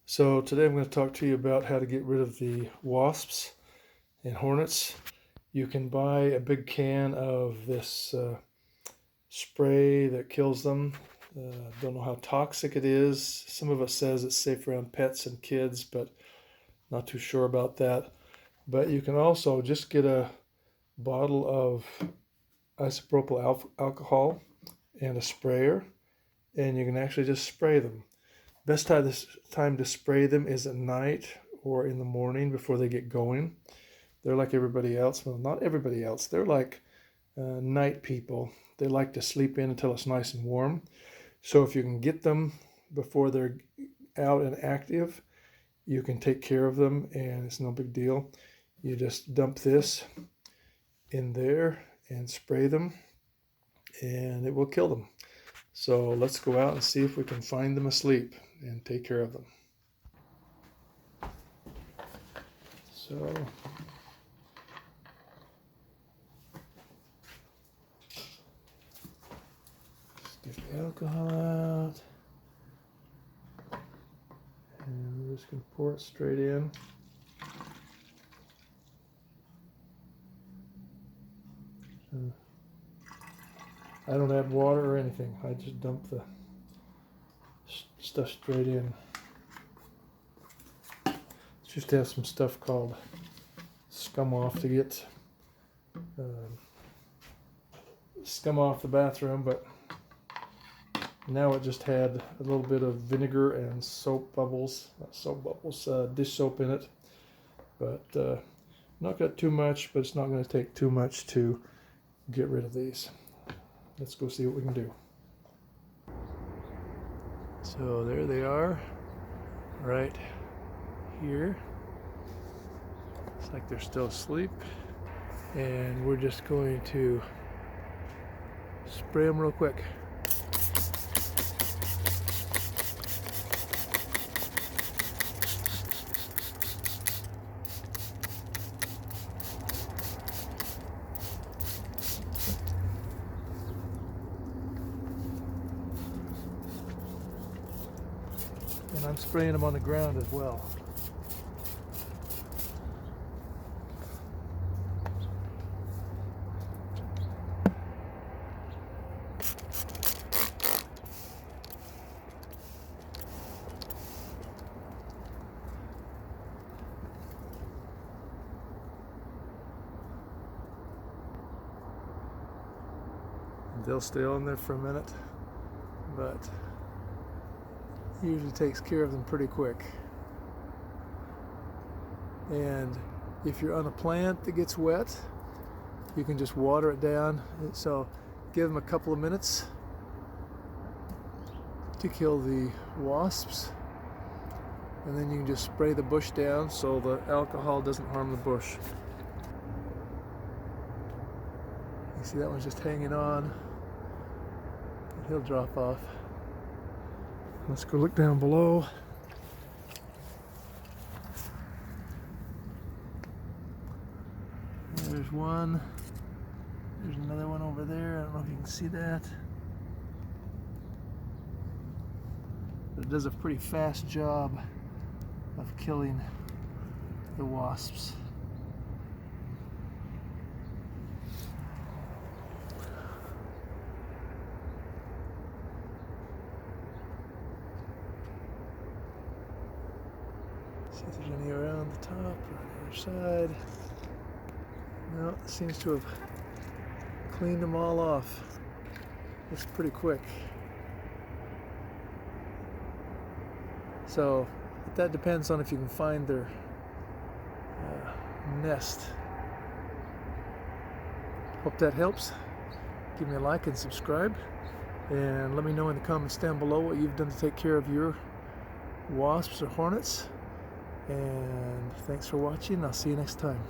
So today I'm going to talk to you about how to get rid of the wasps and hornets. You can buy a big can of this spray that kills them. Don't know how toxic it is. Some of it says it's safe around pets and kids, but not too sure about that. But you can also just get a bottle of isopropyl alcohol and a sprayer, and you can actually just spray them. Best time to spray them is at night or in the morning before they get going. They're like everybody else. Well, not everybody else. They're like night people. They like to sleep in until it's nice and warm. So if you can get them before they're out and active, you can take care of them, and it's no big deal. You just dump this in there and spray them, and it will kill them. So let's go out and see if we can find them asleep and take care of them. So let's get the alcohol out, and we're just going to pour it straight in. I don't add water or anything. I just dump the stuff straight in. It's just to have some stuff called scum off to get scum off the bathroom, but now it just had a little bit of vinegar and soap bubbles, not soap bubbles, dish soap in it. But not got too much, but it's not going to take too much to get rid of these. Let's go see what we can do. So there they are, right here. It's like they're still asleep, and we're just going to spray them real quick. And I'm spraying them on the ground as well. They'll stay on there for a minute, but usually takes care of them pretty quick. And if you're on a plant that gets wet, you can just water it down. So give them a couple of minutes to kill the wasps, and then you can just spray the bush down so the alcohol doesn't harm the bush. You see that one's just hanging on. He'll drop off. Let's go look down below. There's one. There's another one over there. I don't know if you can see that. But it does a pretty fast job of killing the wasps. See if there's any around the top or on the other side. No, it seems to have cleaned them all off. It's pretty quick. So that depends on if you can find their nest. Hope that helps. Give me a like and subscribe, and let me know in the comments down below what you've done to take care of your wasps or hornets. And thanks for watching. I'll see you next time.